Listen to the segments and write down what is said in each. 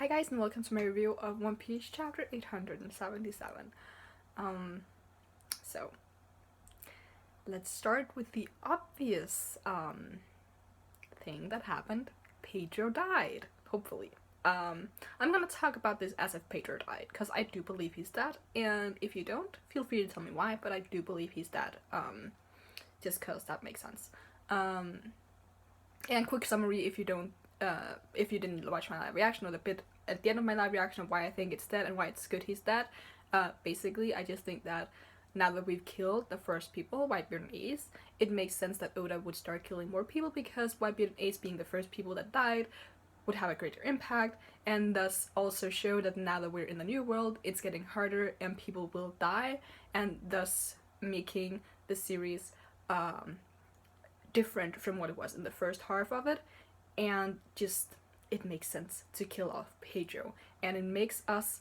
Hi guys and welcome to my review of One Piece chapter 877. So let's start with the obvious thing that happened. Pedro died, hopefully. I'm gonna talk about this as if Pedro died, because I do believe he's dead, and if you don't, feel free to tell me why, but I do believe he's dead, just because that makes sense. And quick summary if you didn't watch my live reaction, or the bit at the end of my live reaction of why I think it's dead and why it's good he's dead. Basically, I just think that now that we've killed the first people, Whitebeard and Ace, it makes sense that Oda would start killing more people, because Whitebeard and Ace being the first people that died would have a greater impact, and thus also show that now that we're in the new world, it's getting harder and people will die, and thus making the series different from what it was in the first half of it. And just, it makes sense to kill off Pedro, and it makes us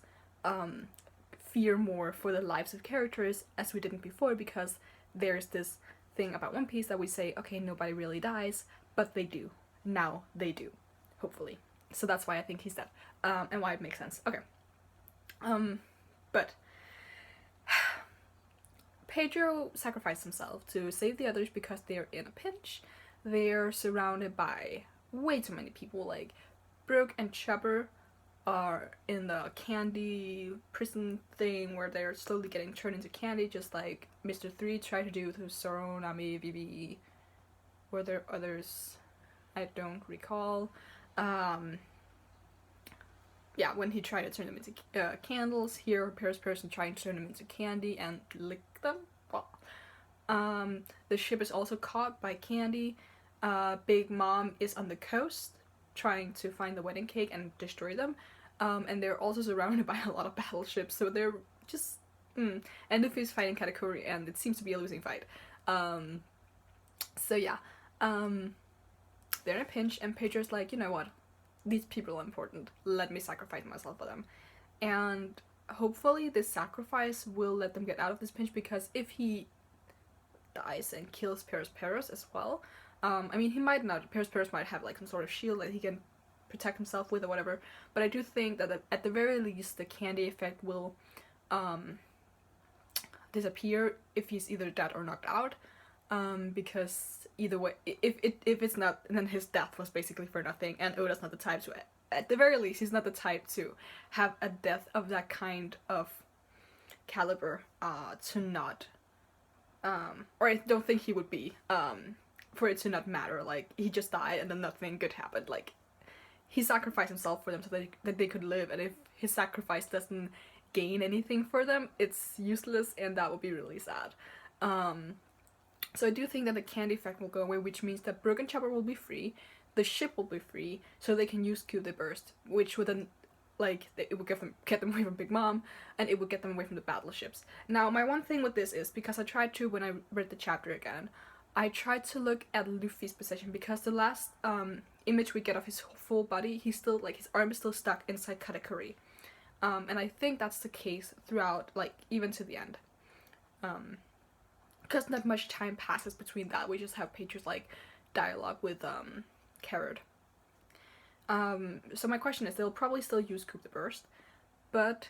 fear more for the lives of characters as we didn't before, because there's this thing about One Piece that we say, okay, nobody really dies, but they do. Now they do, hopefully. So that's why I think he's dead, and why it makes sense. Okay. But Pedro sacrificed himself to save the others because they're in a pinch. They're surrounded by way too many people. Like, Brooke and Chopper are in the candy prison thing where they're slowly getting turned into candy, just like Mr. 3 tried to do with Zoro, Nami, Vivi. Were there others? I don't recall. Yeah, when he tried to turn them into candles. Here, Paris Person trying to turn them into candy and lick them. Well, the ship is also caught by Candy. Big Mom is on the coast trying to find the wedding cake and destroy them. And they're also surrounded by a lot of battleships, so they're just... And Luffy's fighting Katakuri, and it seems to be a losing fight. So yeah. They're in a pinch, and Pedro's like, you know what? These people are important. Let me sacrifice myself for them. And hopefully this sacrifice will let them get out of this pinch, because if he dies and kills Paris as well, I mean, he might not. Paris might have like some sort of shield that he can protect himself with or whatever, but I do think that at the very least the candy effect will disappear if he's either dead or knocked out, because either way, if it's not, then his death was basically for nothing, and Oda's not the type to, at the very least, he's not the type to have a death of that kind of caliber to not, or I don't think he would be, for it to not matter. Like, he just died and then nothing good happened. Like, he sacrificed himself for them so that they could live, and if his sacrifice doesn't gain anything for them, it's useless, and that would be really sad. So I do think that the candy effect will go away, which means that Brooke and Chopper will be free, the ship will be free, so they can use Q the Burst, which would then, like, it would get them away from Big Mom, and it would get them away from the battleships. Now, my one thing with this is, because I tried to, when I read the chapter again, I tried to look at Luffy's position, because the last image we get of his full body, he's still, like, his arm is still stuck inside Katakuri. And I think that's the case throughout, like, even to the end. Because not much time passes between that. We just have Pedro's, like, dialogue with Carrot. So my question is, they'll probably still use Coup the Burst, but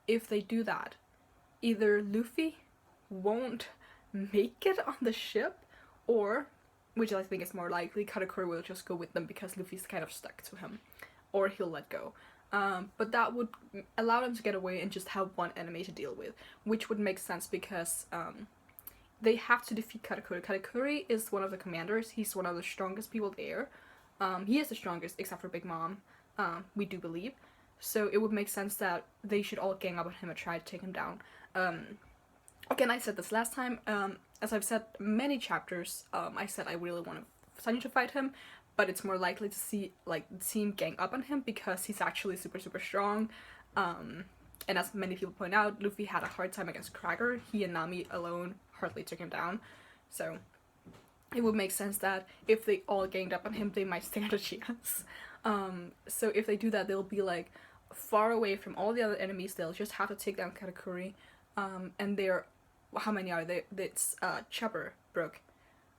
if they do that, either Luffy won't make it on the ship, or, which I think is more likely, Katakuri will just go with them because Luffy's kind of stuck to him, or he'll let go. But that would allow them to get away and just have one enemy to deal with, which would make sense, because they have to defeat Katakuri. Katakuri is one of the commanders. He's one of the strongest people there. He is the strongest, except for Big Mom, we do believe. So it would make sense that they should all gang up on him and try to take him down. Again, I said this last time, as I've said many chapters, I said I really want Sunny to fight him, but it's more likely to see, like, him gang up on him, because he's actually super, super strong. And as many people point out, Luffy had a hard time against Cracker. He and Nami alone hardly took him down. So it would make sense that if they all ganged up on him, they might stand a chance. So if they do that, they'll be, like, far away from all the other enemies. They'll just have to take down Katakuri. And they're, how many are they? It's Chopper, Brooke,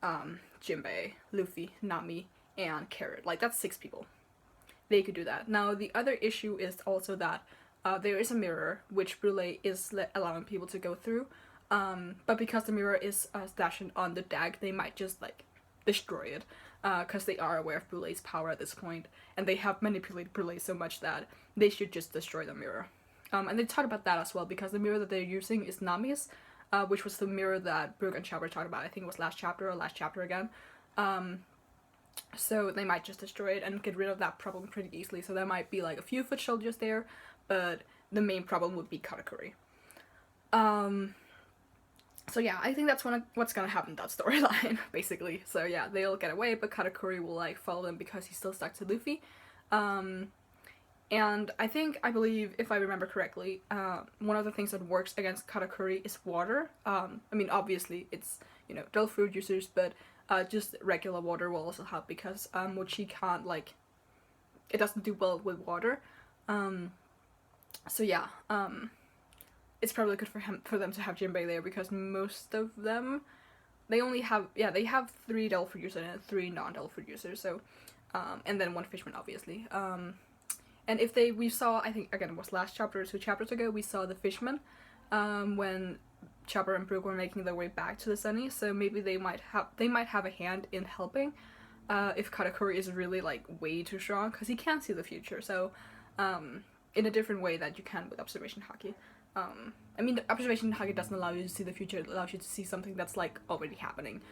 Jinbei, Luffy, Nami, and Carrot. Like, that's 6 people. they could do that. Now the other issue is also that there is a mirror which Brule is allowing people to go through, but because the mirror is stashed on the deck, they might just like destroy it, because they are aware of Brule's power at this point, and they have manipulated Brule so much that they should just destroy the mirror. And they talked about that as well, because the mirror that they're using is Nami's, which was the mirror that Brooke and Chopper talked about. I think it was last chapter again. So they might just destroy it and get rid of that problem pretty easily. So there might be like a few foot soldiers there, but the main problem would be Katakuri. So yeah, I think that's what's gonna happen in that storyline, basically. So yeah, they'll get away, but Katakuri will like follow them because he's still stuck to Luffy. And I believe, if I remember correctly, one of the things that works against Katakuri is water. I mean, obviously, it's, dull fruit users, but just regular water will also help, because Mochi can't, like, it doesn't do well with water. So yeah, it's probably good for them to have Jinbei there, because most of them, they have 3 dull fruit users and 3 non-dull fruit users, so, and then 1 fishman, obviously. And if we saw, I think, again, it was last chapter or 2 chapters ago, we saw the fishermen, when Chopper and Brooke were making their way back to the Sunny, so maybe they might have a hand in helping, if Katakuri is really, like, way too strong, because he can't see the future, so, in a different way that you can with observation haki. I mean, the observation haki doesn't allow you to see the future, it allows you to see something that's, like, already happening.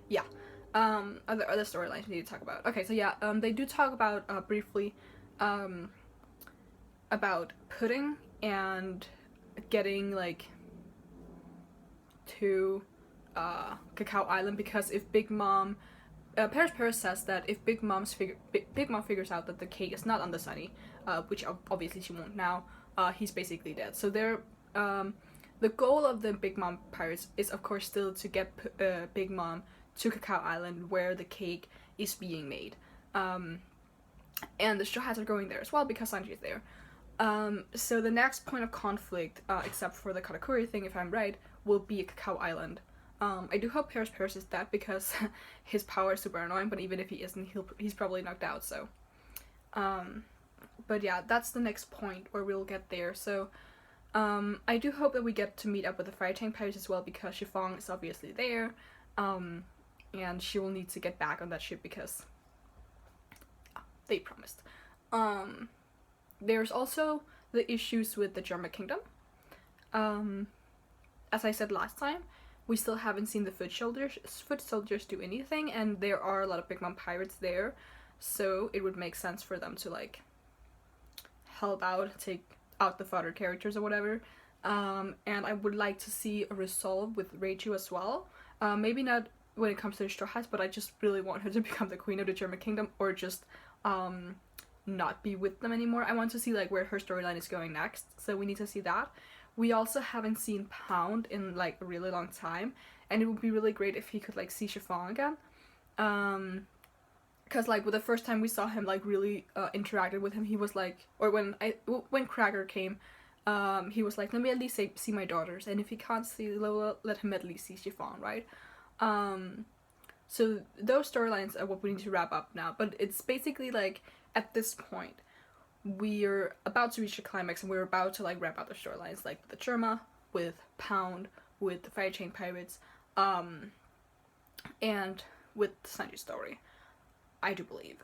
Yeah. Other storylines we need to talk about. Okay, so yeah, they do talk about, briefly, about Pudding and getting, like, to, Cacao Island, because if Big Mom, Paris says that if Big Mom figures out that the cake is not on the Sunny, which obviously she won't now, he's basically dead. So the goal of the Big Mom pirates is, of course, still to get Big Mom to Cacao Island, where the cake is being made. And the Straw Hats are going there as well, because Sanji is there. So the next point of conflict, except for the Katakuri thing, if I'm right, will be Cacao Island. I do hope Paris is dead, because his power is super annoying, but even if he isn't, he's probably knocked out, so. But yeah, that's the next point where we'll get there, so. I do hope that we get to meet up with the Fire Tank Pirates as well, because Chiffon is obviously there. And she will need to get back on that ship, because they promised. There's also the issues with the German Kingdom. As I said last time, we still haven't seen the foot soldiers do anything, and there are a lot of Big Mom pirates there, so it would make sense for them to, like, help out, take out the fodder characters or whatever. And I would like to see a resolve with Reiju as well. Maybe not when it comes to the Straw Hats, but I just really want her to become the queen of the German Kingdom, or just not be with them anymore. I want to see, like, where her storyline is going next, so we need to see that. We also haven't seen Pound in, like, a really long time, and it would be really great if he could, like, see Chiffon again. Because, like, with the first time we saw him, like, really interacted with him, he was like, or when Cracker came, he was like, let me at least see my daughters, and if he can't see Lola, let him at least see Chiffon, right? So those storylines are what we need to wrap up now, but it's basically, like, at this point, we're about to reach the climax, and we're about to, like, wrap up the storylines, like, with the Germa, with Pound, with the Fire Chain Pirates, and with Sanji's story. I do believe.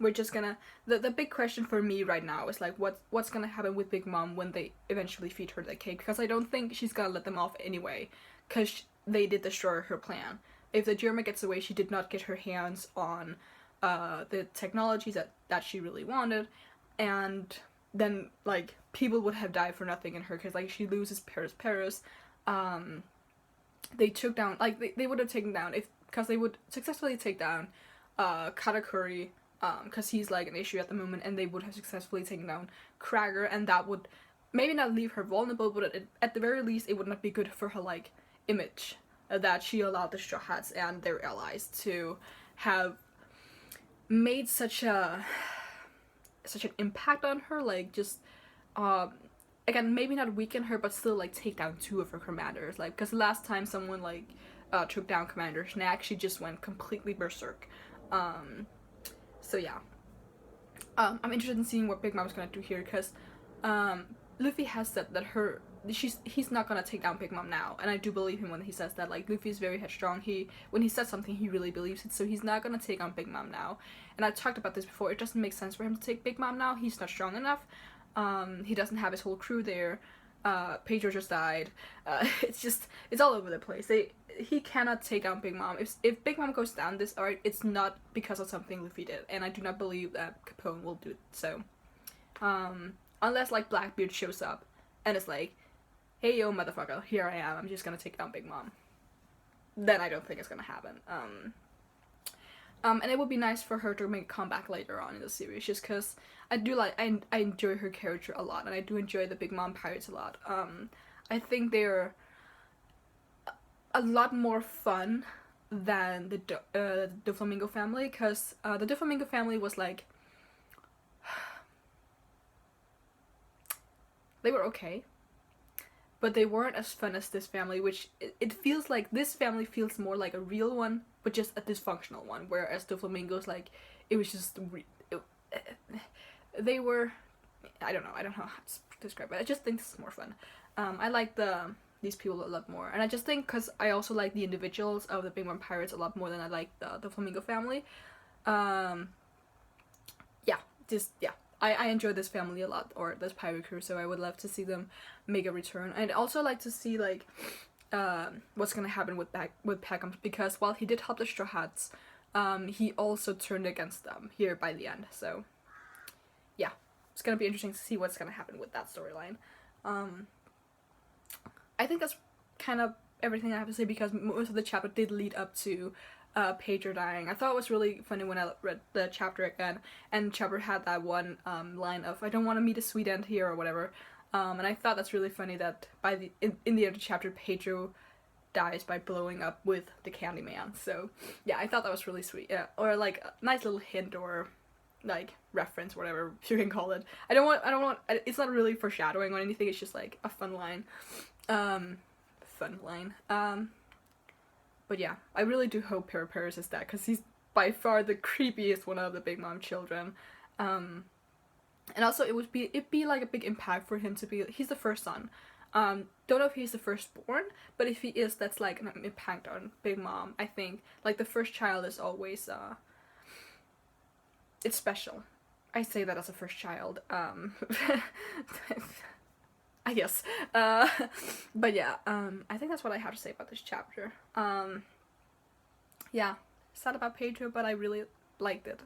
We're just gonna, the big question for me right now is, like, what's gonna happen with Big Mom when they eventually feed her the cake, because I don't think she's gonna let them off anyway, because they did destroy her plan. If the Germa gets away, she did not get her hands on the technologies that she really wanted, and then, like, people would have died for nothing in her, because, like, she loses Paris. They took down, like, they would have taken down, because they would successfully take down Katakuri, because he's, like, an issue at the moment, and they would have successfully taken down Cracker, and that would maybe not leave her vulnerable, but at the very least, it would not be good for her, like, image, that she allowed the Straw Hats and their allies to have made such an impact on her, like, just, again, maybe not weaken her, but still, like, take down 2 of her commanders, like, because last time someone, like, took down Commander Snack, she just went completely berserk. So yeah. I'm interested in seeing what Big Mom's gonna do here, because Luffy has said that he's not gonna take down Big Mom now, and I do believe him when he says that. Like, Luffy is very headstrong. When he says something, he really believes it, so he's not gonna take on Big Mom now. And I talked about this before. It doesn't make sense for him to take Big Mom now. He's not strong enough. He doesn't have his whole crew there. Pedro just died. It's all over the place. He cannot take down Big Mom. If Big Mom goes down this arc, it's not because of something Luffy did, and I do not believe that Capone will do it. So, unless like Blackbeard shows up and it's like, hey yo motherfucker, here I am, I'm just gonna take down Big Mom, then I don't think it's gonna happen. And it would be nice for her to make a comeback later on in the series, just because I enjoy her character a lot, and I do enjoy the Big Mom pirates a lot. I think they're a lot more fun than the Doflamingo family, because the Doflamingo family was like, they were okay, but they weren't as fun as this family, which it feels like this family feels more like a real one, but just a dysfunctional one, whereas Doflamingo's like, it was just they were, I don't know how to describe it. I just think this is more fun. I like these people a lot more, and I just think because I also like the individuals of the Big Mom Pirates a lot more than I like the Flamingo family. I enjoy this family a lot, or this pirate crew, so I would love to see them make a return. I'd also like to see like what's gonna happen with Peckham, because while he did help the Straw Hats, he also turned against them here by the end. So yeah, it's gonna be interesting to see what's gonna happen with that storyline. I think that's kind of everything I have to say, because most of the chapter did lead up to Pedro dying. I thought it was really funny when I read the chapter again, and Chopper had that one line of, I don't want to meet a sweet end here, or whatever, and I thought that's really funny that in the end of the chapter, Pedro dies by blowing up with the Candyman. So yeah, I thought that was really sweet. Yeah, or like a nice little hint, or like reference, whatever you can call it. I don't want it's not really foreshadowing or anything, it's just like a fun line. But yeah, I really do hope Paris is dead, because he's by far the creepiest one of the Big Mom children. And also it'd be like a big impact for him to be, he's the first son. Don't know if he's the firstborn, but if he is, that's like an impact on Big Mom. I think like the first child is always it's special. I say that as a first child. I guess. But yeah, I think that's what I have to say about this chapter. Yeah, sad about Pedro, but I really liked it.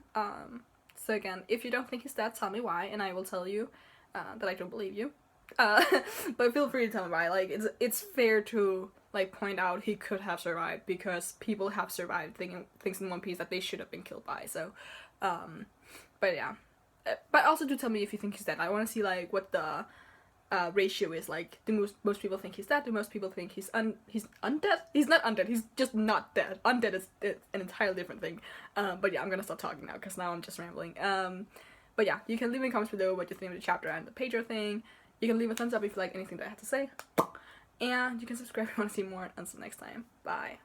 So again, if you don't think he's dead, tell me why, and I will tell you that I don't believe you. But feel free to tell me why. Like, it's fair to like point out he could have survived, because people have survived things in One Piece that they should have been killed by. So, but yeah. But also do tell me if you think he's dead. I want to see like what the ratio is. Like, do most people think he's dead? Do most people think he's undead? He's not undead, he's just not dead. Undead is an entirely different thing. But yeah, I'm gonna stop talking now, because now I'm just rambling. But yeah, you can leave in the comments below what you think of the chapter and the Pedro thing. You can leave a thumbs up if you like anything that I have to say. And you can subscribe if you want to see more. Until next time, bye.